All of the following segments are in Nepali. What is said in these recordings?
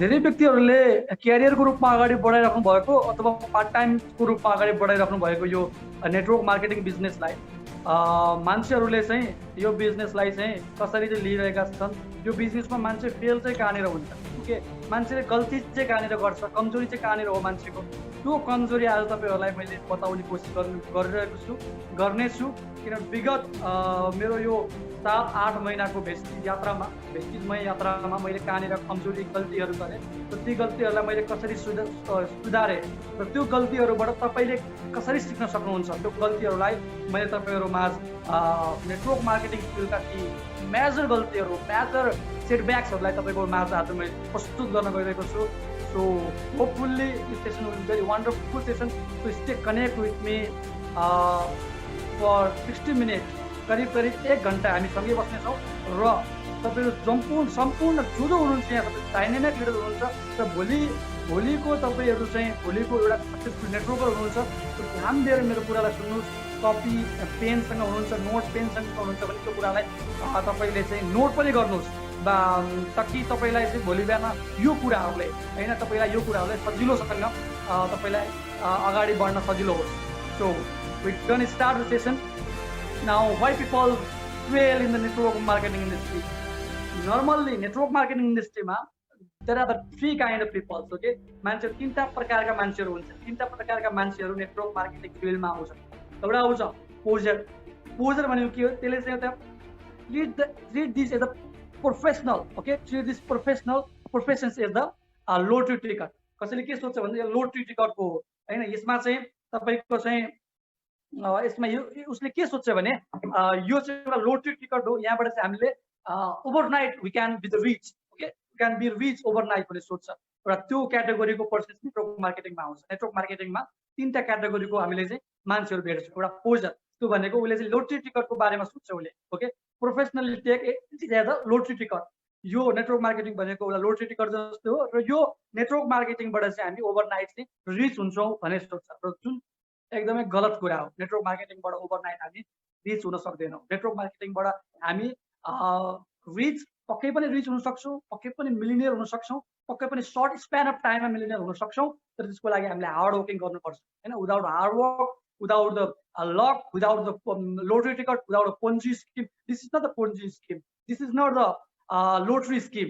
धेरै व्यक्तिहरूले क्यारियरको रूपमा अगाडि बढाइराख्नु भएको अथवा पार्ट टाइमको रूपमा अगाडि बढाइराख्नु भएको यो नेटवर्क मार्केटिङ बिजनेसलाई मान्छेहरूले चाहिँ यो बिजनेसलाई चाहिँ कसरी चाहिँ लिइरहेका छन्। यो बिजनेसमा मान्छे फेल चाहिँ कहाँनिर हुन्छ, ओके, मान्छेले गल्ती चाहिँ कहाँनिर गर्छ, कमजोरी चाहिँ कहाँनिर हो मान्छेको, त्यो कमजोरी आज तपाईँहरूलाई मैले बताउने कोसिस गरिरहेको छु, गर्नेछु। किन विगत मेरो यो 7-8 महिनाको भेस्टिज यात्रामा मैले कहाँनिर कमजोरी गल्तीहरू गरेँ र ती गल्तीहरूलाई मैले कसरी सुधारेँ र त्यो गल्तीहरूबाट तपाईँले कसरी सिक्न सक्नुहुन्छ, त्यो गल्तीहरूलाई मैले तपाईँहरू माझ नेटवर्क मार्केटिङ स्किलका ती मेजर गल्तीहरू, मेजर सेटब्याक्सहरूलाई तपाईँको माझ आज मैले प्रस्तुत गर्न गइरहेको छु। So hopefully this session will be very wonderful session. So stay connect with me for 60 minute, करिब 1 घन्टा हामी सँगै बस्नेछौँ र तपाईँहरू सम्पूर्ण जो हुनुहुन्छ यहाँ तपाईँ डाइनामिक लिडर हुनुहुन्छ र भोलिको तपाईँहरू चाहिँ भोलिको एउटा सक्सेसफुल नेटवर्कर हुनुहुन्छ। ध्यान दिएर मेरो कुरालाई सुन्नुहोस्। कपी पेनसँग हुनुहुन्छ, नोट पेनसँग हुनुहुन्छ भने त्यो कुरालाई तपाईँले चाहिँ नोट पनि गर्नुहोस् ताकि तपाईँलाई चाहिँ भोलि बिहान यो कुराहरूले होइन तपाईँलाई यो कुराहरूलाई सजिलोसँग तपाईँलाई अगाडि बढ्न सजिलो होस्। So we can start the session now. Why people fail in the network marketing industry? Normally network marketing industry ma there are the 3 kind of people, okay, मान्छेहरु 3टा प्रकारका मान्छेहरु हुन्छ। 3टा प्रकारका मान्छेहरु नेटवर्क मार्केटिङ फिल्डमा आउँछ। एउटा आउँछ पोजर भनेको के हो, त्यसले चाहिँ एउटा treat this as a professional, okay, treat this professions as the lottery ticket। कसैले के सोच्छ भने यो लोटरी टिकटको हो हैन, यसमा चाहिँ तपाईको चाहिँ यसमा उसले के सोच्छ भने यो चाहिँ एउटा लोटरी टिकट हो, यहाँबाट चाहिँ हामीले overnight we can be the rich, okay, we can be rich overnight भन्ने सोच्छ। एउटा त्यो क्याटेगोरीको पर्सन्स नेटवर्क मार्केटिङमा आउँछ। नेटवर्क मार्केटिङमा 3टा क्याटेगोरीको हामीले चाहिँ मान्छेहरू भेट्छौँ। एउटा पोजर, त्यो भनेको उसले चाहिँ लोटरी टिकटको बारेमा सोच्छ उसले, okay, professionally take it as a lottery ticket. यो नेटवर्क मार्केटिङ भनेको एउटा लोटरी टिकट जस्तो हो र यो नेटवर्क मार्केटिङबाट चाहिँ हामी ओभरनाइट चाहिँ रिच हुन्छौँ भन्ने सोच्छ र जुन एकदमै गलत कुरा हो। नेटवर्क मार्केटिङबाट ओभरनाइट हामी रिच हुन सक्दैनौँ। नेटवर्क मार्केटिङबाट हामी रिच पक्कै पनि रिच हुन सक्छौँ, पक्कै पनि मिलिनियर हुन सक्छौँ, पक्कै पनि सर्ट स्प्यान अफ टाइममा मिलिनियर हुन सक्छौँ। तर त्यसको लागि हामीले हार्ड वर्किङ गर्नुपर्छ हैन। Without hard work, without the luck, without the lottery ticket, without the Ponzi scheme, this is not the Ponzi scheme, this is not the lottery scheme.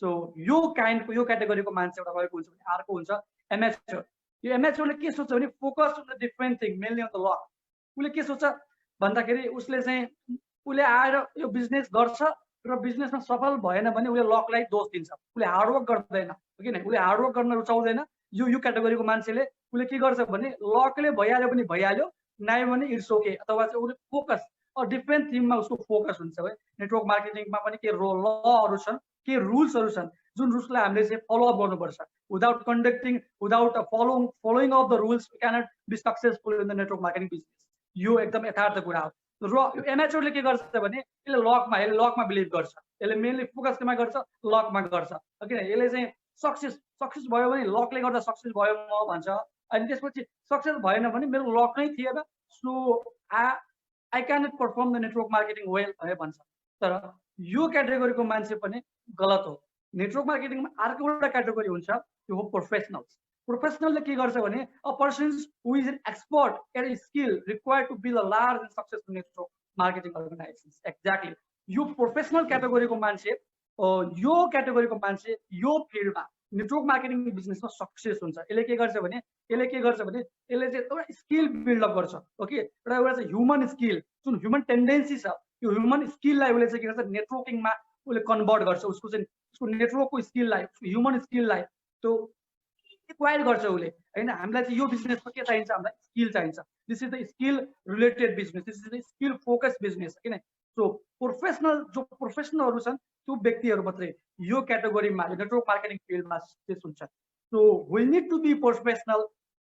So यो क्याटेगोरीको मान्छे एउटा रहेको हुन्छ भने अर्को हुन्छ एमेच्योर। यो एमेच्योरले के सोच्छ भने focus on the different thing, mainly on the luck. उसले के सोच्छ भन्दाखेरि उसले आएर यो बिजनेस गर्छ र बिजनेसमा सफल भएन भने उसले लकलाई दोष दिन्छ। उसले हार्डवर्क गर्दैन, किन उसले हार्डवर्क गर्न रुचाउँदैन। यो क्याटेगोरीको मान्छेले उसले के गर्छ भने लकले भइहाल्यो भने भइहाल्यो, नआयो भने इट्स ओके, अथवा चाहिँ उसले फोकस डिफरेन्ट थिममा उसको फोकस हुन्छ। है नेटवर्क मार्केटिङमा पनि के लहरू छन्, के रुल्सहरू छन्, जुन रुल्सलाई हामीले चाहिँ फलोअप गर्नुपर्छ। Without conducting, without following of the rules we cannot be successful in the network marketing business. यो एकदम यथार्थ कुरा हो। र यो एमेच्योरले के गर्छ भने यसले लकमा बिलिभ गर्छ। यसले मेनली फोकस केमा गर्छ, लकमा गर्छ। किन यसले चाहिँ सक्सेस भयो भने लकले गर्दा सक्सेस भयो म भन्छ, अनि त्यसपछि सक्सेस भएन भने मेरो लक नै थिएन, so I cannot perform the network marketing well भनेर भन्छ। तर यो क्याटेगोरीको मान्छे पनि गलत हो। नेटवर्क मार्केटिङमा अर्को एउटा क्याटेगोरी हुन्छ, त्यो हो प्रोफेसनल्स। प्रोफेसनलले के गर्छ भने a person who is an expert at a skill required to build a large and successful network marketing organizations. Exactly यो प्रोफेसनल क्याटेगोरीको मान्छे, यो फिल्डमा नेटवर्क मार्केटिङ बिजनेसमा सक्सेस हुन्छ। यसले के गर्छ भने यसले चाहिँ एउटा स्किल बिल्डअप गर्छ, ओके, एउटा चाहिँ ह्युमन स्किल, जुन ह्युमन टेन्डेन्सी छ, यो ह्युमन स्किललाई उसले चाहिँ के गर्छ नेटवर्किङमा उसले कन्भर्ट गर्छ। उसको नेटवर्कको स्किललाई, ह्युमन स्किललाई त्यो एक्वायर गर्छ उसले हैन। हामीलाई चाहिँ यो बिजनेसमा के चाहिन्छ, हामीलाई स्किल चाहिन्छ। This is the skill related business, this is the skill focus business, किन। सो जो प्रोफेसनलहरू छन् त्यो व्यक्तिहरू मात्रै यो क्याटेगोरीमा नेटवर्क मार्केटिङ फिल्डमा सक्सेस हुन्छ। So we need to be professional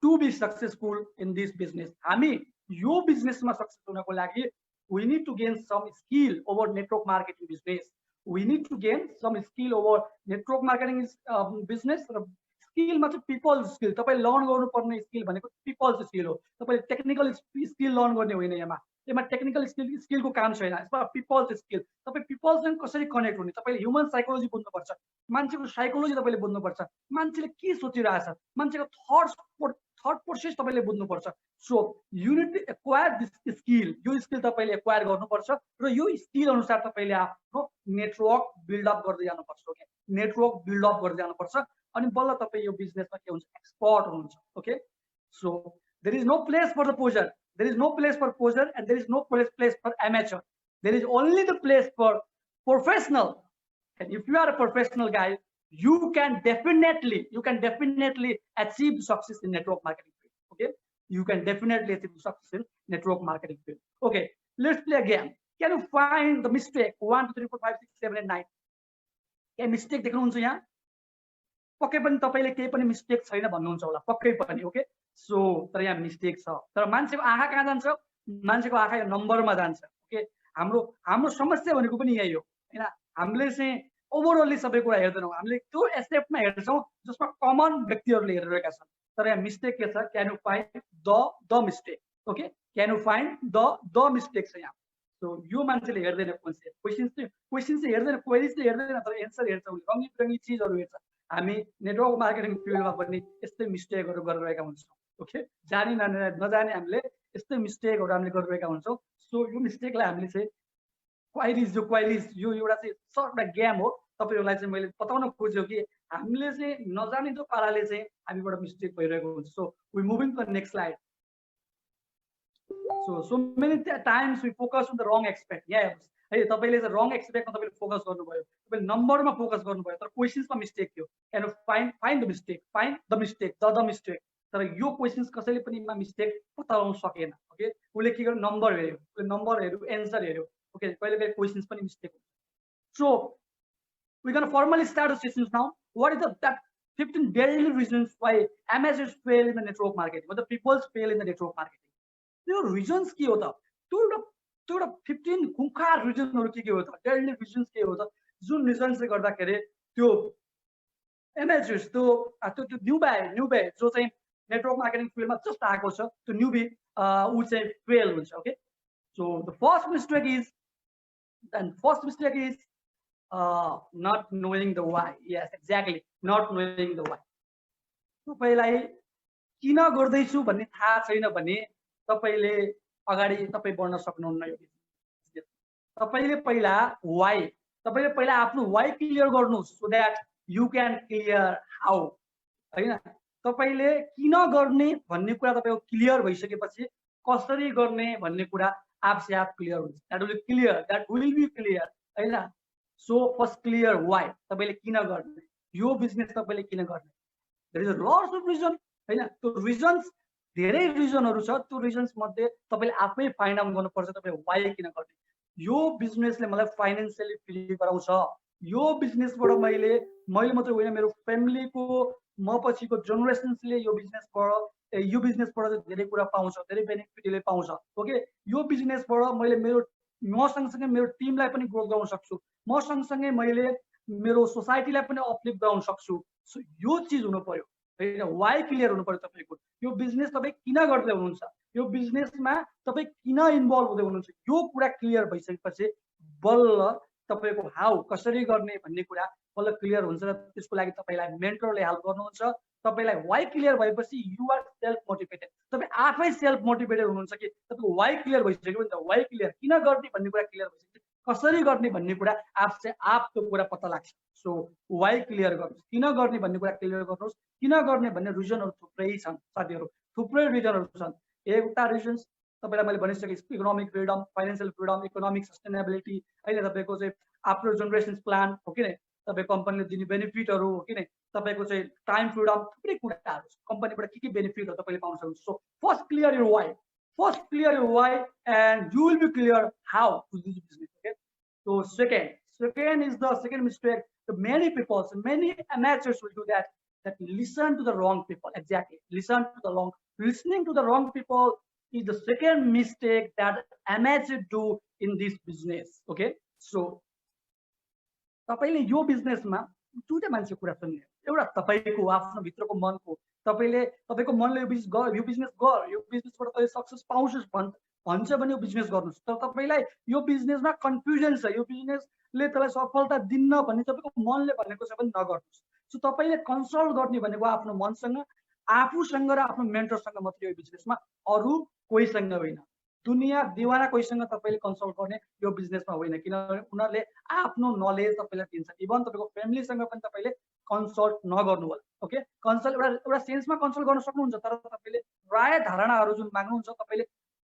to be successful in this business. हामी यो बिजनेसमा सक्सेस हुनको लागि we need to gain some skill over network marketing business. We need to gain some skill over network marketing business. र स्किलमा चाहिँ पिपल स्किल, तपाईँ लर्न गर्नुपर्ने स्किल भनेको पिपल्स स्किल हो। तपाईँले टेक्निकल स्किल लर्न गर्ने होइन। यहाँ यसमा टेक्निकल स्किलको काम छैन, यसमा पिपल्स स्किल। तपाईँ पिपलसँग कसरी कनेक्ट हुने, तपाईँले ह्युमन साइकोलोजी बुझ्नुपर्छ, मान्छेको साइकोलोजी तपाईँले बुझ्नुपर्छ, मान्छेले के सोचिरहेछ, मान्छेको थट प्रोसेस तपाईँले बुझ्नुपर्छ। So you need to acquire this skill, यो स्किल तपाईँले एक्वायर गर्नुपर्छ र यो स्किल अनुसार तपाईँले आफ्नो नेटवर्क बिल्डअप गर्दै जानुपर्छ। ओके, नेटवर्क बिल्डअप गर्दै जानुपर्छ अनि बल्ल तपाईँ यो बिजनेसमा के हुन्छ, एक्सपर्ट हुनुहुन्छ। Okay, so there is no place for the poser, there is no place for poser and there is no place for amateur. There is only the place for professional. And if you are a professional guy, you can definitely achieve success in network marketing field. Okay, you can definitely achieve success in network marketing field. Okay, let's play a game. Can you find the mistake 1 2 3 4 5 6 7 and 9? क्या मिस्टेक देख्नुहुन्छ यहाँ? पक्कै पनि तपाईले केही पनि मिस्टेक छैन भन्नुहुन्छ होला, पक्कै पनि। ओके, सो तर यहाँ मिस्टेक छ, तर मान्छेको आँखा कहाँ जान्छ, मान्छेको आँखा यो नम्बरमा जान्छ। ओके, हाम्रो समस्या भनेको पनि यही हो हैन, हामीले चाहिँ ओभरअलली सबै कुरा हेर्दैनौँ, हामीले त्यो एस्पेक्टमा हेर्छौँ जसमा कमन व्यक्तिहरूले हेरिरहेका छन्। तर यहाँ मिस्टेक के छ, can you find the mistake. Okay, can you find the mistake छ यहाँ। सो यो मान्छेले हेर्दैन, क्वेसन चाहिँ हेर्दैन, क्वेरी चाहिँ हेर्दैन, तर एन्सर हेर्छ, रङ्गी बिरङ्गी चिजहरू हेर्छ। हामी नेटवर्क मार्केटिङ फिल्डमा पनि यस्तै मिस्टेकहरू गरिरहेका हुन्छौँ। ओके, जानी नजाने हामीले यस्तै मिस्टेकहरू हामीले गरिरहेका हुन्छौँ। सो यो मिस्टेकलाई हामीले चाहिँ क्वाइरिज यो एउटा चाहिँ सर्ट एउटा गेम हो। तपाईँहरूलाई चाहिँ मैले बताउन खोजेँ कि हामीले चाहिँ नजानिदो पाराले चाहिँ हामीबाट मिस्टेक भइरहेको हुन्छ। So we moving to the next slide. So many times we focus on the wrong aspect. Yeah, है तपाईले चाहिँ रङ एक्सपेक्टमा तपाईले फोकस गर्नुभयो, तपाईले नम्बरमा फोकस गर्नुभयो, तर क्वेशन्समा मिस्टेक थियो। Can you find the mistake, the mistake. तर यो क्वेशन्स कसैले पनि मिस्टेक पत्ता लगाउन सकेन। ओके, उसले के गर्यो, नम्बर हेर्यो, एन्सर हेर्यो। ओके, कहिले क्वेशन्स पनि मिस्टेक हुन्छ। So we gonna formally start the sessions now. What is that 15 deadly reasons why amateurs fail in the network marketing, मतलब peoples fail in the network marketing? त्यो रिजन्स के हो त, त्यो एउटा 15 खुंखार रिजनहरु के हो त, डेडली रिजन्स के हो त, जुन रिजन्सले गर्दाखेरि त्यो एमएचएस त्यो न्यूबी जो चाहिँ नेटवर्क मार्केटिङ फिल्डमा जस्ट आएको छ, त्यो न्यूबी उ चाहिँ फेल हुन्छ। Okay, so the first mistake is not knowing the why. Yes, exactly, not knowing the why. तपाईलाई किन गर्दैछु भन्ने थाहा छैन भने तपाईले अगाडि तपाई बढ्न सक्नुहुन्न यो बिजनेस। तपाईले पहिला why, तपाईले पहिला आफ्नो why क्लियर गर्नुस्, so that you can clear how, हैन? तपाईले किन गर्ने भन्ने कुरा तपाईको क्लियर भइसकेपछि कसरी गर्ने भन्ने कुरा आफसे आफ क्लियर हुन्छ। that will be clear, हैन? So first clear why, तपाईले किन गर्ने, यो बिजनेस तपाईले किन गर्ने। there is a lot of reason, हैन? त्यो रिजन्स धेरै रिजनहरु छ, त्यो रिजन्स मध्ये तपाईले आफै फाइन्ड आउट गर्नुपर्छ तपाईले why किन गर्ने। यो बिजनेसले मलाई फाइनान्शियली फ्री गराउँछ, यो बिजनेसबाट मैले मात्र होइन, मेरो फ्यामिलीको म पछिको जेनेरेसन्सले यो बिजनेसबाट धेरै कुरा पाउँछ, धेरै बेनिफिटले पाउँछ। ओके, यो बिजनेसबाट मैले म सँगसँगै मेरो टिमलाई पनि ग्रो गराउन सक्छु, म सँगसँगै मैले मेरो सोसाइटीलाई पनि अपलिफ्ट गराउन सक्छु। सो यो चीज हुनु पर्यो, हैन? वाइ क्लियर हुनु पर्यो तपाईको। यो बिजनेस तपाई किन गर्दै हुनुहुन्छ, यो बिजनेसमा तपाई किन इन्भल्भ हुँदै हुनुहुन्छ, यो कुरा क्लियर भइसकेपछि बल्ल तपाईको हाउ, कसरी गर्ने भन्ने कुरा बल्ल क्लियर हुन्छ र त्यसको लागि तपाईलाई मेन्टरले हेल्प गर्नुहुन्छ। तपाईलाई वाइ क्लियर भएपछि यु आर सेल्फ मोटिभेटेड, तपाई आफै सेल्फ मोटिभेटेड हुनुहुन्छ कि तपाईको वाइ क्लियर भइसक्यो नि त। वाइ क्लियर, किन गर्ने भन्ने कुरा क्लियर भइसक्यो, कसरी गर्ने भन्ने कुरा आफसे आफ त्यो कुरा पत्ता लाग्छ। सो वाइ क्लियर गर्नुस्, किन गर्ने भन्ने कुरा क्लियर गर्नुस्। किन गर्ने भन्ने रिजनहरु थुप्रै छन् साथीहरु, थुप्रै रिजनहरु छन्। एउटा रिजन्स तपाईलाई मैले भनिसके, economic freedom, financial freedom, economic sustainability, अहिले तपाईको चाहिँ आफ्टर जनरेसन्स प्लान हो कि नै, तपाई कम्पनीले दिने बेनिफिटहरु हो कि नै, तपाईको चाहिँ टाइम फ्रिडम, थुप्रै कुराहरु कम्पनीबाट के बेनिफिटहरु तपाईले पाउन सक्नुहुन्छ। So first clear your why and you will be clear how to do business. Okay, so second mistake, the many people, many amateurs will do that listen to the wrong people. Exactly, listening to the wrong people is the second mistake that amateurs do in this business. Okay, so तपाईले यो बिजनेसमा दुईटा मान्छेको कुरा सुन्ने, एउटा तपाईको आफ्नो भित्रको मनको, तपाईले तपाईको मनले यो बिजनेस गर, यो बिजनेसबाट तैले सक्सेस पाउँछस् भन्छ भने यो बिजनेस गर्नुहोस्, तर तपाईँलाई यो बिजनेसमा कन्फ्युजन छ, यो बिजनेसले तपाईँलाई सफलता दिन्न भन्ने तपाईँको मनले भनेको छ भने नगर्नुहोस्। सो तपाईँले कन्सल्ट गर्ने भनेको आफ्नो मनसँग, आफूसँग र आफ्नो मेन्टरसँग मात्रै यो बिजनेसमा, अरू कोहीसँग होइन। दुनियाँ दिवाना कोहीसँग तपाईँले कन्सल्ट गर्ने यो बिजनेसमा होइन, किनभने उनीहरूले आफ्नो नलेज तपाईँलाई दिन्छ। इभन तपाईँको फ्यामिलीसँग पनि तपाईँले कन्सल्ट नगर्नु होला। ओके, कन्सल्ट एउटा सेन्समा कन्सल्ट गर्न सक्नुहुन्छ, तर तपाईँले प्राय धारणाहरू जुन माग्नुहुन्छ तपाईँले,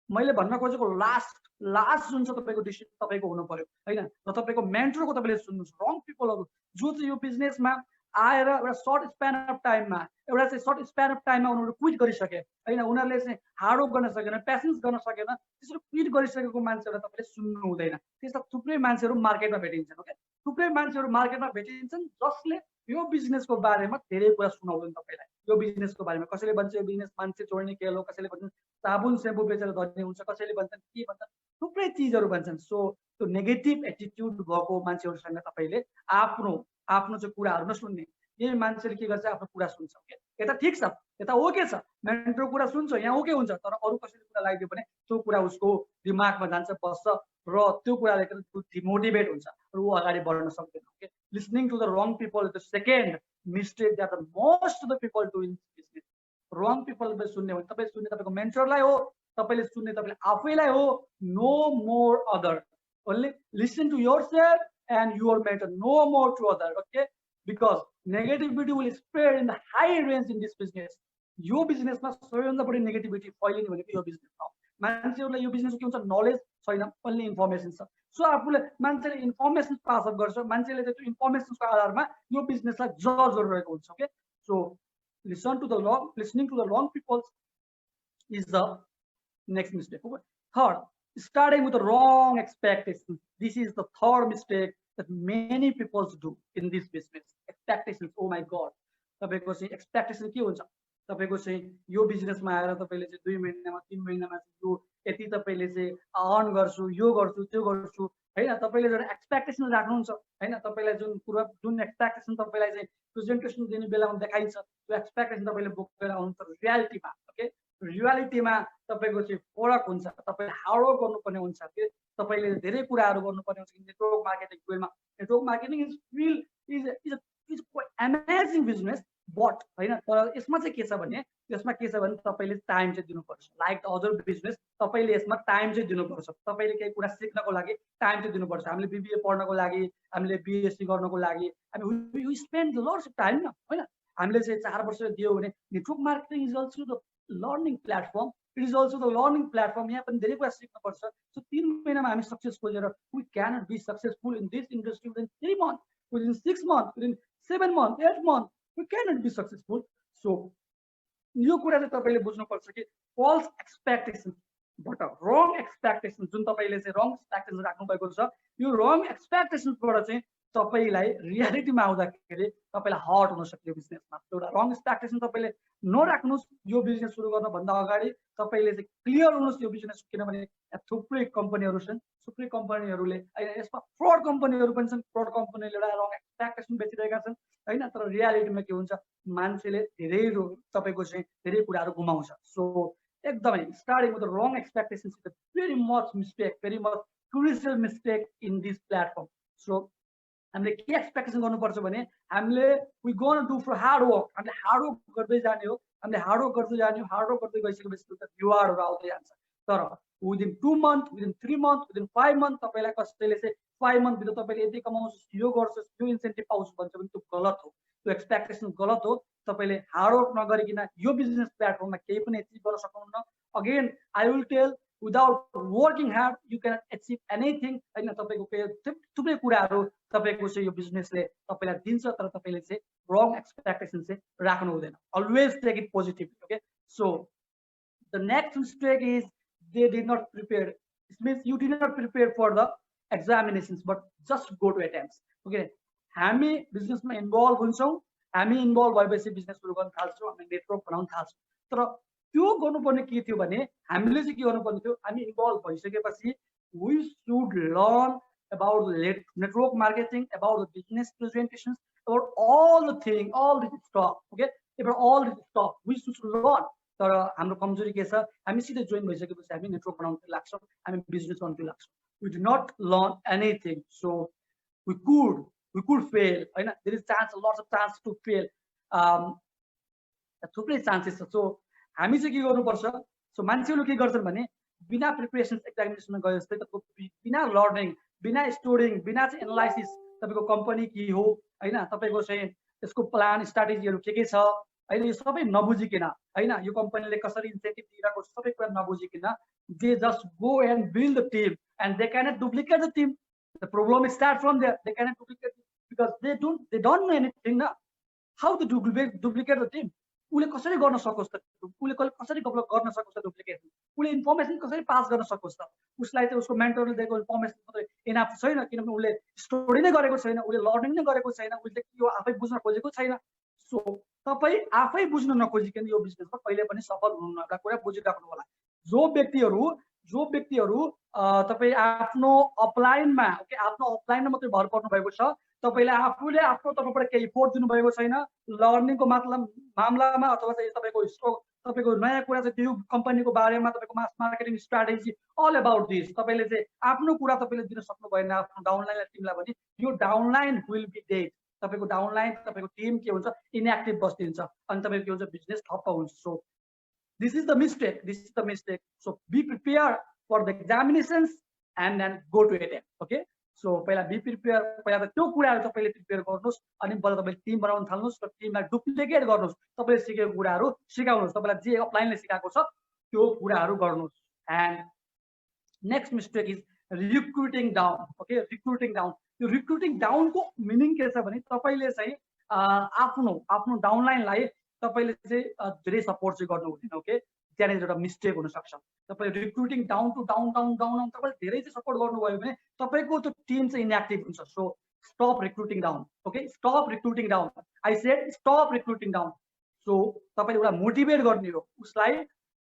मैले भन्न खोजेको लास्ट जुन छ तपाईँको डिसिजन तपाईँको हुनु पर्यो होइन। र तपाईँको मेन्टरको तपाईँले सुन्नुहोस्। रङ पिपलहरू जो चाहिँ यो बिजनेसमा आएर एउटा सर्ट स्प्यान अफ टाइममा उनीहरू क्विट गरिसके होइन, उनीहरूले चाहिँ हार्डवर्क गर्न सकेन, पेसेन्स गर्न सकेन, त्यसरी क्विट गरिसकेको मान्छेहरूलाई तपाईँले सुन्नु हुँदैन। त्यस्ता थुप्रै मान्छेहरू मार्केटमा भेटिन्छन्। ओके, थुप्रै मान्छेहरू मार्केटमा भेटिन्छन् जसले यो बिजनेसको बारेमा धेरै कुरा सुनाउँछन् तपाईँलाई। यो बिजनेसको बारेमा कसैले भन्छ यो बिजनेस मान्छे छोड्ने खेल हो, कसैले भन्छन् साबुन सेम्पू बेचेर धनी हुन्छ, कसैले भन्छन् के भन्छन्, थुप्रै चिजहरू भन्छन्। सो त्यो नेगेटिभ एटिट्युड भएको मान्छेहरूसँग तपाईँले आफ्नो चाहिँ कुराहरू नसुन्ने। यही मान्छेले के गर्छ, आफ्नो कुरा सुन्छ। यता ठिक छ, यता ओके छ, मेन्टरको कुरा सुन्छ, यहाँ ओके हुन्छ, तर अरू कसैले कुरा लगाइदियो भने त्यो कुरा उसको दिमागमा जान्छ, बस्छ, र त्यो कुराले डिमोटिभेट हुन्छ र ऊ अगाडि बढ्न सक्दैन। Okay, listening to the wrong people is the second mistake that the most of the people do in business. Wrong पिपललाई सुन्ने भने तपाईँ सुन्ने तपाईँको मेन्टरलाई हो, तपाईँले सुन्ने तपाईँले आफैलाई हो, no more other. Only listen to yourself and your mentor, no more to other. Okay, because negativity will spread in the high range in this business. यो बिजनेसमा सबैभन्दा बढी नेगेटिभिटी फैलिने भनेको यो बिजनेस हो। मान्छेहरूलाई यो बिजनेसको के हुन्छ, नलेज छैन, ओन्ली इन्फर्मेसन छ। सो आफूले मान्छेले इन्फर्मेसन पास अप गर्छ, मान्छेले त्यो इन्फर्मेसनको आधारमा यो बिजनेसलाई जज गरिरहेको हुन्छ। Okay, so listening to the wrong people is the next mistake. Okay? Third, starting with the wrong expectations. This is the third mistake that many people do in this business. Expectations. Oh my God. तपाईको चाहिँ एक्सपेक्टेसन के हुन्छ, तपाईको चाहिँ यो बिजनेसमा आएर तपाईले चाहिँ 2 महिनामा 3 महिनामा यो यति तपाईले चाहिँ अर्न गर्छु, यो गर्छु, त्यो गर्छु हैन, तपाईले जुन एक्सपेक्टेसन राख्नुहुन्छ हैन, तपाईलाई जुन एक्सपेक्टेसन तपाईलाई चाहिँ प्रेजेन्टेसन दिने बेलामा देखाइन्छ, त्यो एक्सपेक्टेसन तपाईले बोकेर आउनुहुन्छ रियालिटीमा। ओके, रियालिटीमा तपाईको चाहिँ फरक हुन्छ। तपाईले हार्डवर्क गर्नुपर्ने हुन्छ, तपाईले धेरै कुराहरू गर्नुपर्ने हुन्छ। नेटवर्क मार्केटिङ फिल्डमा, network marketing is amazing business, but हैन, तर यसमा चाहिँ के छ भने तपाईले टाइम चाहिँ दिनुपर्छ। लाइक द अदर बिजनेस, तपाईले यसमा टाइम चाहिँ दिनुपर्छ। तपाईले केही कुरा सिक्नको लागि टाइम चाहिँ दिनुपर्छ। हामीले बीबीए पढ्नको लागि, हामीले बीएससी गर्नको लागि हामी we spend lots of time न हैन। हामीले चाहिँ 4 वर्ष दियो भने network marketing is also the learning platform, it is also the learning platform. यहाँ पनि धेरै कुरा सिक्नुपर्छ। सो 3 महिनामा हामी सक्सेस खोजेर we cannot be successful in this industry within 3 months, within 6 months, within 7 months, 8 months, we cannot be successful. So यो कुरा चाहिँ तपाईले बुझ्नुपर्छ कि फल्स एक्सपेक्टेसन बाट, रङ एक्सपेक्टेसन जुन तपाईले चाहिँ रङ एक्सपेक्टेसन राख्नु भएको छ, यो रङ एक्सपेक्टेसनबाट चाहिँ तपाईलाई रियालिटीमा आउँदाखेरि तपाईलाई हर्ट हुन सक्यो बिजनेसमा। एउटा रङ एक्सपेक्टेसन तपाईले नराख्नुस्। यो बिजनेस सुरु गर्न भन्दा अगाडि तपाईले चाहिँ क्लियर हुनुस् यो बिजनेस, किनभने थुप्रै कम्पनीहरू छन्, थुप्रै कम्पनीहरूले यसमा फ्रड कम्पनीहरू पनि छन्। फ्रड कम्पनीले एउटा रङ एक्सपेक्टेसन बेचिरहेका छन् हैन, तर रियालिटीमा के हुन्छ, मान्छेले धेरै तपाईको चाहिँ धेरै कुराहरू गुमाउँछ। सो एकदमै starting with the wrong expectations is very much mistake, very much crucial mistake in this platform. So हामीले के एक्सपेक्टेसन गर्नुपर्छ भने हामीले we gonna do for hard work, हामीले हार्ड वर्क गर्दै जाने हो, हामीले हार्ड वर्क गर्दै जाने हो। हार्ड वर्क गर्दै गइसकेपछि त रिवार्डहरू आउँदै जान्छ, तर within 2 months, within 3 months, within 5 months तपाईलाई कसैले चाहिँ 5 month भित्र तपाईले यति कमाउँछस्, यो गर्छस्, यो इन्सेन्टिभ पाउँछस् भन्छ भने त्यो गलत हो, त्यो एक्सपेक्टेसन गलत हो। तपाईले हार्ड वर्क नगरिकन यो बिजनेस प्लेटफर्ममा केही पनि एचिभ गर्न सक्नुहुन्न। Again I will tell, without working hard you cannot achieve anything हैन। तपाईको थुप्रै कुराहरू तपाईको चाहिँ यो बिजनेसले तपाईलाई दिन्छ, तर तपाईले चाहिँ रङ एक्सपेक्टेसन चाहिँ राख्नु हुँदैन। Always take it positively. Okay, so the next mistake is they did not prepare. It means you did not prepare for the examinations but just go to attempts. Okay, हामी बिजनेसमा इन्भल्भ हुन्छौँ, हामी इन्भल्भ भएपछि बिजनेस सुरु गर्न थाल्छौँ, हामी नेटवर्क बनाउन थाल्छौँ। तर त्यो गर्नुपर्ने के थियो भने हामीले चाहिँ के गर्नुपर्ने थियो, हामी इन्भल्भ भइसकेपछि we should learn about network marketing, about the business presentations, about all the thing, all this stuff. Okay, about all this stuff we should learn. तर हाम्रो कमजोरी के छ, हामी सिधै जोइन भइसकेपछि हामी नेटवर्क बनाउन लाग्छौँ, हामी बिजनेस गर्न लाग्छौँ। We do not learn anything, so we could fail, होइन? There is chance, lots of chance to fail. थुप्रै चान्सेस छ। सो हामी चाहिँ के गर्नुपर्छ, सो मान्छेहरू के गर्छन् भने बिना प्रिपरेसन एक्जामिनेसनमा गए जस्तै बिना लर्निङ, बिना स्टोरिङ, बिना चाहिँ एनालाइसिस तपाईँको कम्पनी के हो, होइन, तपाईँको चाहिँ यसको प्लान स्ट्राटेजीहरू के छ, होइन, यो सबै नबुझिकन, होइन, यो कम्पनीले कसरी इन्सेन्टिभ दिइरहेको छ सबै कुरा नबुझिकन they just go and build the team and they cannot duplicate the team. The problem start from there, they cannot duplicate because they don't know anything न। How to duplicate the team? उसले कसरी गर्न सकोस् त, उसले कसरी गर्न सकोस् त डुप्लिकेसन, उसले इन्फर्मेसन कसरी पास गर्न सकोस् त? उसलाई चाहिँ उसको मेन्टरले दिएको इन्फर्मेसन मात्रै इनाफ छैन, किनभने उसले स्टोरी नै गरेको छैन, उसले लर्निङ नै गरेको छैन, उसले यो आफै बुझ्न खोजेको छैन। सो तपाईँ आफै बुझ्न नखोजिकन यो बिजनेसमा कहिले पनि सफल हुनुहुन्न, एउटा कुरा बुझिराख्नु होला। जो व्यक्तिहरू तपाईँ आफ्नो अफलाइनमा, ओके, आफ्नो अफलाइनमा मात्रै भर पर्नु भएको छ, तपाईँले आफूले आफ्नो तर्फबाट केही इफोर्ट दिनुभएको छैन लर्निङको मामलामा, अथवा चाहिँ तपाईँको नयाँ कुरा चाहिँ त्यो कम्पनीको बारेमा, तपाईँको mass marketing strategy all about this तपाईँले चाहिँ आफ्नो कुरा तपाईँले दिन सक्नु भएन आफ्नो डाउनलाइनलाई, टिमलाई भने यो डाउनलाइन विल बी डेड। तपाईँको डाउनलाइन, तपाईँको टिम के हुन्छ, इनएक्टिभ बस्दिन्छ अनि तपाईँको के हुन्छ, बिजनेस ठप्प हुन्छ। So this is the mistake. So be prepared for the examinations and then go to attempt. Okay, so पहिला be prepared, पहिला त त्यो कुराहरू तपाईँले प्रिपेयर गर्नुहोस् अनि बल्ल तपाईँले टिम बनाउन थाल्नुहोस् र टिमलाई डुप्लिकेट गर्नुहोस्, तपाईँले सिकेको कुराहरू सिकाउनुहोस्, तपाईँलाई जे अफलाइनले सिकाएको छ त्यो कुराहरू गर्नुहोस्। And next mistake is recruiting down. Okay, recruiting down. यो रिक्रुटिङ डाउनको मिनिङ के छ भने तपाईँले चाहिँ आफ्नो डाउनलाइनलाई तपाईँले चाहिँ धेरै सपोर्ट चाहिँ गर्नु हुँदैन। ओके, त्यहाँनिर एउटा मिस्टेक हुनसक्छ। तपाईँले रिक्रुटिङ डाउन टु डाउन तपाईँले धेरै चाहिँ सपोर्ट गर्नुभयो भने तपाईँको त्यो टिम चाहिँ इनएक्टिभ हुन्छ। So stop recruiting down. Okay, stop recruiting down. I said stop recruiting down. So तपाईँले एउटा मोटिभेट गर्ने हो, उसलाई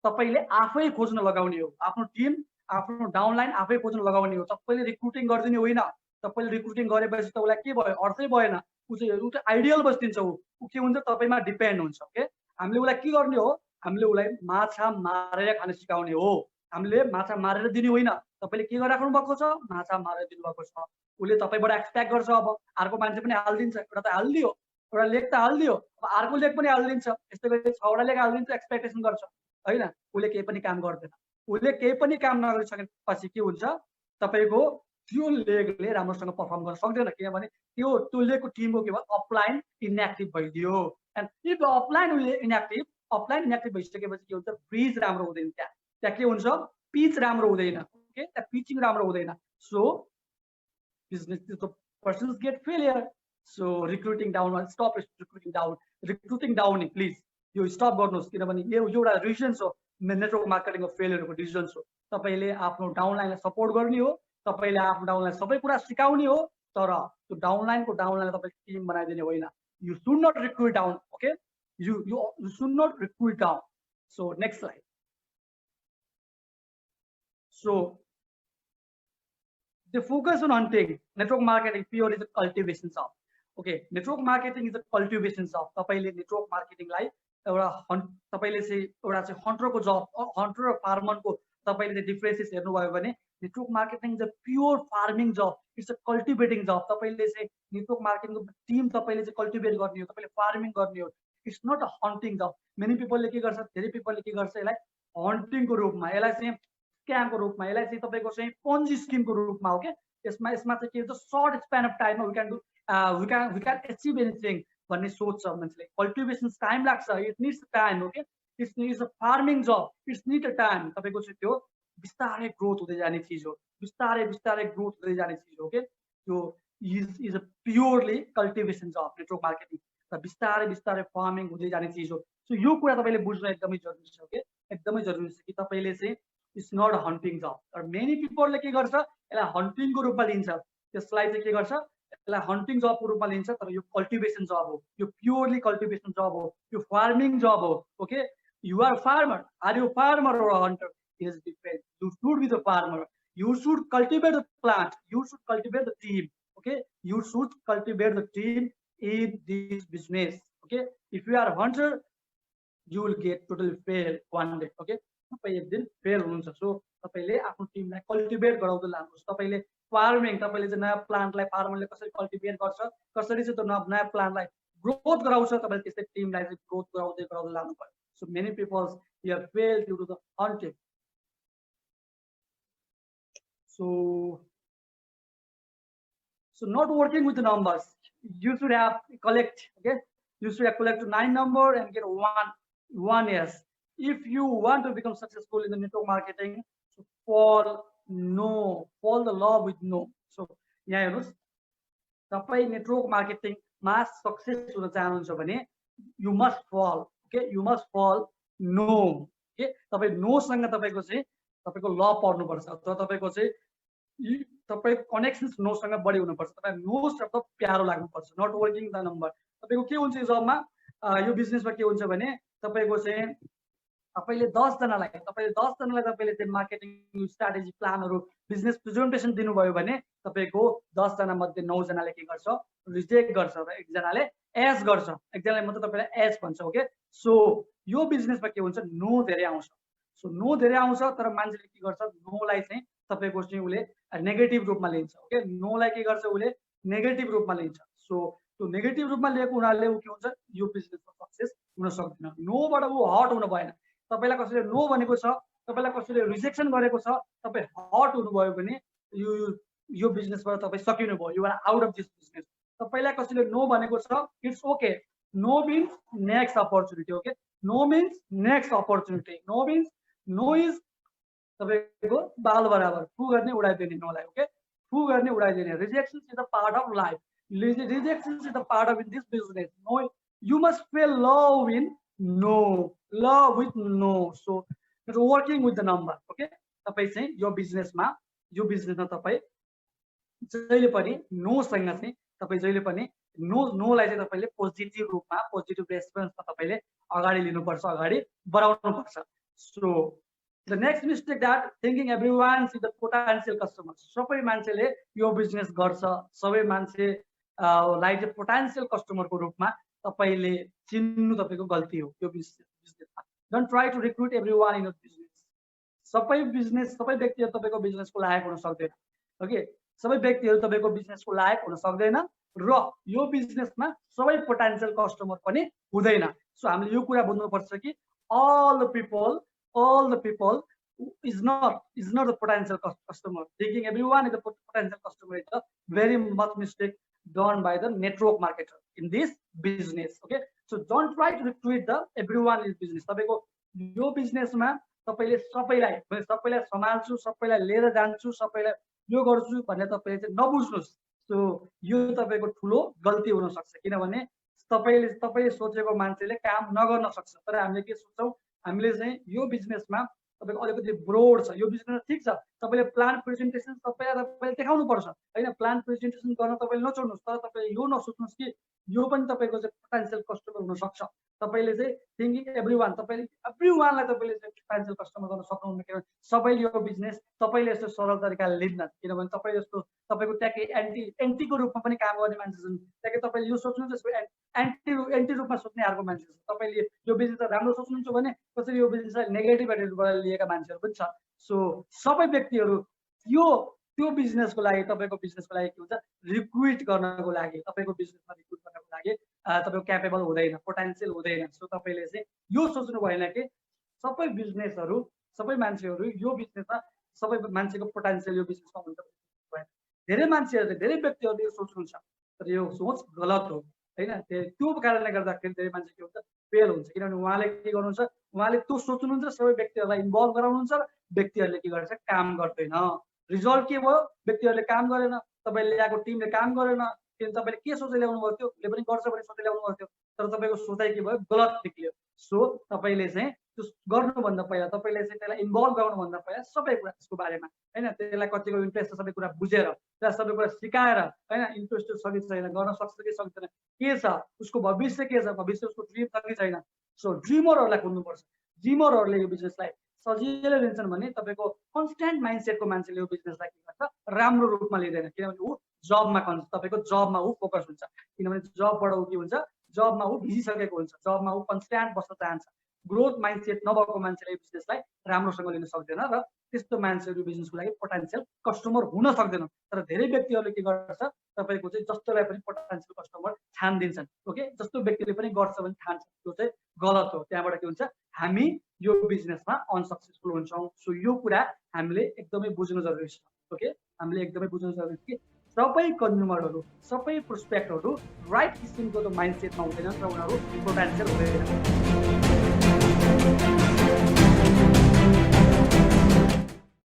तपाईँले आफै खोज्न लगाउने हो, आफ्नो टिम, आफ्नो डाउनलाइन आफै खोज्न लगाउने हो। तपाईँले रिक्रुटिङ गरिदिने होइन। तपाईँले रिक्रुटिङ गरेपछि त उसलाई के भयो, अर्थै भएन। ऊ चाहिँ आइडियल बस्दिन्छ, ऊ के हुन्छ, तपाईँमा डिपेन्ड हुन्छ। ओके, हामीले उसलाई के गर्ने हो, हामीले उसलाई माछा मारेर खान सिकाउने हो, हामीले माछा मारेर दिने होइन। तपाईँले के गरिराख्नु भएको छ, माछा मारेर दिनुभएको छ। उसले तपाईँबाट एक्सपेक्ट गर्छ, अब अर्को मान्छे पनि हालिदिन्छ, एउटा त हालिदियो, एउटा लेख त हालिदियो, अब अर्को लेख पनि हालिदिन्छ, यस्तै गरी 6वटा लेख हालिदिन्छ, एक्सपेक्टेसन गर्छ, होइन। उसले केही पनि काम गर्दैन। उसले केही पनि काम नगरिसकेपछि के हुन्छ, तपाईँको त्यो लेगले राम्रोसँग पर्फर्म गर्न सक्दैन, किनभने त्यो लेगको टिमको के भयो, अफलाइन इनएक्टिभ भइदियो। एन्ड इफ अफलाइन इनएक्टिभ भइसकेपछि के हुन्छ, ब्रिज राम्रो हुँदैन, त्यहाँ के हुन्छ, पिच राम्रो हुँदैन। ओके, त्यहाँ पिचिङ राम्रो हुँदैन। So business persons get failure. So recruiting down, stop recruiting down please, यो स्टप गर्नुहोस्, किनभने यो एउटा रिजन हो नेटवर्क मार्केटिङको फेलियरको रिजन हो। तपाईँले आफ्नो डाउनलाइनलाई सपोर्ट गर्ने हो, तपाईँले आफ्नो डाउनलाइन सबै कुरा सिकाउने हो, तर त्यो डाउनलाइनको तपाईँले टिम बनाइदिने होइन। You should not recruit down. Okay, you should not recruit down. So next slide. So the focus on hunting, network marketing pure is a cultivation of. Okay, network marketing is a cultivation of. तपाईले network marketing लाई एउटा तपाईले चाहिँ एउटा चाहिँ हन्टरको जब, हन्टर र फार्मरको तपाईले चाहिँ डिफरेन्सेस हेर्नुभयो भने network marketing is a pure farming job, it's a cultivating job. तपाईले चाहिँ नेटवर्क मार्केटिङको टिम तपाईले चाहिँ कल्टिभेट गर्ने हो, तपाईले फार्मिङ गर्ने हो, it's not a hunting job. Many पिपलले के गर्छ, धेरै पिपलले के गर्छ, यसलाई हन्टिङको रूपमा, यसलाई चाहिँ स्क्यामको रूपमा, यसलाई चाहिँ तपाईँको चाहिँ पन्जी स्किमको रूपमा। ओके, यसमा चाहिँ के हुन्छ, सर्ट स्प्यान अफ टाइममा वी क्यान एचिभ एनिथिङ भन्ने सोच छ मान्छेले। कल्टिभेसन टाइम लाग्छ, it needs time. Okay, it's a farming job, it's need a time. तपाईँको चाहिँ त्यो बिस्तारै ग्रोथ हुँदै जाने चिज हो, बिस्तारै ग्रोथ हुँदै जाने चिज हो। ओके, त्यो is a purely cultivation job network marketing, र बिस्तारै फार्मिङ हुँदै जाने चिज हो। सो यो कुरा तपाईँले बुझ्न एकदमै जरुरी छ। ओके, एकदमै जरुरी छ कि तपाईँले चाहिँ इट्स नट अ हन्टिङ जब। तर मेनी पिपलले के गर्छ, यसलाई हन्टिङको रूपमा लिन्छ, त्यसलाई चाहिँ के गर्छ, यसलाई हन्टिङ जबको रूपमा लिन्छ, तर यो कल्टिभेसन जब हो, यो प्योरली कल्टिभेसन जब हो, यो फार्मिङ जब हो। Okay, you are farmer, are you farmer or a hunter? It is different. You should be the farmer. You should cultivate the plant. You should cultivate the team. Okay, you should cultivate the team in this business. Okay, if you are a hunter, you will get totally fail one day. Okay, तपाईँ एक दिन फेल हुनुहुन्छ. सो तपाईँले आफ्नो टिमलाई कल्टिभेट गराउँदै लानुहोस्. तपाईँले फार्मिङ, तपाईँले चाहिँ नयाँ प्लान्टलाई फार्मरले कसरी कल्टिभेट गर्छ, कसरी चाहिँ त्यो नयाँ प्लान्टलाई ग्रोथ गराउँछ, तपाईँले त्यस्तै टिमलाई चाहिँ ग्रोथ गराउँदै गराउँदै लानु पर्यो. So many peoples here fail due to the hunting. So not working with the numbers. You should have collect. Okay, you should have collect 9 number and get one yes. If you want to become successful in the network marketing, so fall the law with no. So यहाँ हेर्नुस्, तपाईँ नेटवर्क मार्केटिङमा सक्सेस हुन चाहनुहुन्छ भने you must fall. Okay, you must fall no. Okay, तपाईँ नो सँग तपाईको चाहिँ तपाईको ल पढ्नु पर्छ अथवा तपाईको चाहिँ तपाईँ कनेक्सन्स नोसँग बढी हुनुपर्छ. तपाईँ नो शब्द प्यारो लाग्नुपर्छ. Not working the number. तपाईँको के हुन्छ जबमा यो बिजनेसमा के हुन्छ भने तपाईँको चाहिँ तपाईँले 10 जनालाई तपाईँले चाहिँ मार्केटिङ स्ट्राटेजी प्लानहरू बिजनेस प्रेजेन्टेसन दिनुभयो भने तपाईँको 10 जना मध्ये 9 जनाले के गर्छ, रिजेक्ट गर्छ र एकजनाले एस गर्छ. एकजनाले मात्र तपाईँलाई एस भन्छ. ओके, सो यो बिजनेसमा के हुन्छ, नो धेरै आउँछ. सो नो धेरै आउँछ तर मान्छेले के गर्छ, नोलाई चाहिँ तपाईको चाहिँ उसले नेगेटिभ रूपमा लिन्छ. ओके, नोलाई के गर्छ, उसले नेगेटिभ रूपमा लिन्छ. सो त्यो नेगेटिभ रूपमा लिएको हुनाले ऊ के हुन्छ, यो बिजनेसमा सक्सेस हुन सक्दैन. नोबाट ऊ हट हुनु भएन. तपाईलाई कसैले नो भनेको छ, तपाईलाई कसैले रिजेक्सन गरेको छ, तपाईँ हट हुनुभयो भने यो बिजनेसबाट तपाईँ सकिनु भयो. You are out of this business. तपाईलाई कसैले नो भनेको छ, it's okay. No means next opportunity. Okay, no means next opportunity. No means no is तपाईको बाल बराबर. फु गर्ने उडाइदिने नोलाई. ओके, फु गर्ने उडाइदिने. Rejection is a part of life. Rejection is a part of this business. No, you must feel love in no, love with no. So it's working with the number. Okay, तपाईँ चाहिँ यो बिजनेसमा तपाईँ जहिले पनि नो सँग चाहिँ तपाईँ जहिले पनि नोलाई चाहिँ तपाईँले पोजिटिभ रूपमा, पोजिटिभ रेस्पोन्समा तपाईँले अगाडि लिनुपर्छ, अगाडि बढाउनु पर्छ. So the next mistake that thinking everyone is the potential customer. सबै मान्छेले यो बिजनेस गर्छ, सबै मान्छे लाइक पोटेन्शियल कस्टमरको रूपमा तपाईले चिन्नु तपाईको गल्ती हो यो बिजनेसमा. Don't try to recruit everyone in your business. सबै व्यक्तिहरु तपाईको बिजनेसको लायक हुन सक्दैन. ओके, सबै व्यक्तिहरु तपाईको बिजनेसको लायक हुन सक्दैन र यो बिजनेसमा सबै पोटेन्शियल कस्टमर पनि हुँदैन. सो हामीले यो कुरा बुझ्नुपर्छ कि all the people is not the potential customer. Thinking everyone is the potential customer is a very much mistake done by the network marketer in this business. Okay, so don't try to recruit the everyone in business. तपाईको यो बिजनेसमा तपाईले सबैलाई सम्हाल्छु, सबैलाई लिएर जान्छु, सबैलाई यो गर्छु भन्ने तपाईले चाहिँ नबुझ्नुस्. सो यो तपाईको ठुलो गल्ती हुन सक्छ. किनभने तपाईले सोचेको मान्छेले काम नगर्न सक्छ. तर हामीले के सोच्छौं, हामीले चाहिँ यो बिजनेसमा तपाईको अलिकति ब्रोड छ. यो बिजनेस ठीक छ, तपाईले प्लान प्रेजेन्टेसन तपाईले देखाउनु पर्छ हैन. प्लान प्रेजेन्टेसन गर्न तपाईले नचोड्नुस्, तर तपाईले यो नसोच्नुस् कि यो पनि तपाईको चाहिँ पोटेन्शियल कस्टमर हुन सक्छ. तपाईले चाहिँ थिंकिङ एभ्रीवन, तपाईले एभ्रीवनलाई तपाईले चाहिँ पोटेन्शियल कस्टमर गर्न सक्नुहुन्न. किनभने सबैले यो बिजनेस तपाईले यस्तो सरल तरिकाले लिन्न. किनभने तपाई जस्तो तपाईको ट्याके एन्टीको रूपमा पनि काम गर्ने मान्छे छन्. ट्याके तपाईले यो सोच्नुहुन्छ जस्तो एन्टी रूपमा सोच्ने अर्को मान्छे छ. तपाईले यो बिजनेस राम्रो सोच्नुहुन्छ भने कसरी यो बिजनेसलाई नेगेटिभ एटिट्युडबाट लिएका मान्छेहरू पनि छ. सो सबै व्यक्तिहरू त्यो बिजनेसको लागि, तपाईको बिजनेसको लागि के हुन्छ, रिक्रुट गर्नको लागि, तपाईको बिजनेसमा रिक्रुट गर्नको लागि तपाईको क्यापेबल हुँदैन, पोटेन्शियल हुँदैन. सो तपाईले चाहिँ यो सोच्नु भएन कि सबै बिजनेसहरू, सबै मान्छेहरू यो बिजनेसमा, सबै मान्छेको पोटेन्शियल यो बिजनेसमा हुन्छ भएन. धेरै मान्छेहरूले, धेरै व्यक्तिहरूले यो सोच्नुहुन्छ, तर यो सोच गलत हो हैन. त्यो कारणले गर्दाखेरि धेरै मान्छे के हुन्छ, फेल हुन्छ. किनभने उहाँले के गर्नुहुन्छ, उहाँले त्यो सोच्नुहुन्छ, सबै व्यक्तिहरूलाई इन्भल्भ गराउनुहुन्छ र व्यक्तिहरूले के गर्छ, काम गर्दैन. रिजल्ट के भयो, व्यक्तिहरूले काम गरेन, तपाईले ल्याएको टिमले काम गरेन. किन तपाईले के सोचेर ल्याउनु भएको थियो, ले पनि गर्छ भने सोचेर ल्याउनु भएको थियो, तर तपाईको सोचाइ के भयो, गलत निक्ल्यो. सो तपाईले चाहिँ त्यो गर्नुभन्दा पहिला, तपाईले चाहिँ त्यसलाई इन्भल्भ गराउनुभन्दा पहिला सबै कुरा त्यसको बारेमा हैन, त्यसलाई कतिको इन्ट्रेस्ट छ सबै कुरा बुझेर, त्यसलाई सबै कुरा सिकाएर हैन, इन्ट्रेस्ट छ कि छैन, गर्न सक्छ कि सक्दैन, के छ उसको भविष्य, के छ भविष्य, उसको ड्रिम छ कि छैन. सो ड्रिमरहरूलाई खोज्नुपर्छ. ड्रिमरहरूले यो बिजनेसलाई सजिलै लिन्छन् भने तपाईको कन्स्ट्यान्ट माइन्डसेटको मान्छेले यो बिजनेसलाई के गर्छ, राम्रो रूपमा लिँदैन. किनभने ऊ जबमा तपाईको जबमा ऊ फोकस हुन्छ. किनभने जबबाट ऊ के हुन्छ, जबमा ऊ भिजिसकेको हुन्छ, जबमा ऊ कन्स्ट्यान्ट बस्न चाहन्छ. ग्रोथ माइन्डसेट नभएको मान्छेले बिजनेसलाई राम्रोसँग लिन सक्दैन र त्यस्तो मान्छेहरू बिजनेसको लागि पोटेन्सियल कस्टमर हुन सक्दैन। तर धेरै व्यक्तिहरूले के गर्छ, तपाईँको चाहिँ जस्तोलाई पनि पोटेन्सियल कस्टमर ठानिदिन्छन्। ओके, जस्तो व्यक्तिले पनि गर्छ भने ठान्छ, त्यो चाहिँ गलत हो। त्यहाँबाट के हुन्छ, हामी यो बिजनेसमा अनसक्सेसफुल हुन्छौँ। सो यो कुरा हामीले एकदमै बुझ्नु जरुरी छ। ओके, हामीले एकदमै बुझ्नु जरुरी छ कि सबै कन्ज्युमरहरू, सबै प्रोस्पेक्टहरू राइट किसिमको माइन्डसेटमा हुँदैनन् र उनीहरू पोटेन्सियल हुँदैन।